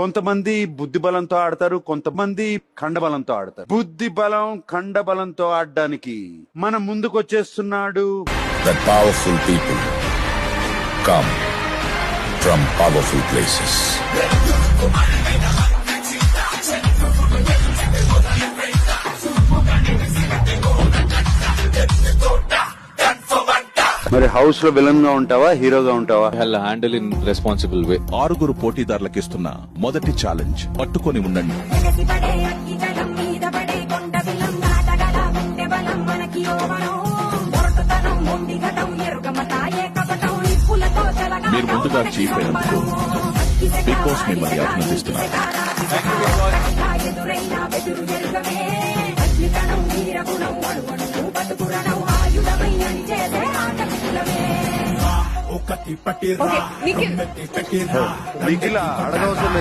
కొంతమంది బుద్ధి బలంతో ఆడతారు, కొంతమంది కండబలంతో ఆడతారు. బుద్ధి బలం కండబలంతో ఆడడానికి మన ముందుకొచ్చేస్తున్నాడు. That powerful people come from powerful places. మరి హౌస్ లో విలన్ గా ఉంటావా, హీరోగా ఉంటావా? I'll handle in responsible way. 6 పోటీదారులకు ఇస్తున్న మొదటి ఛాలెంజ్ పట్టుకొని ఉండండి. మీరు ముందుగా చీఫ్ అయినందుకు బిగ్ బాస్ మిమ్మల్ని అభినందిస్తున్నారు. నిఖిల అడగవసరం లేదు.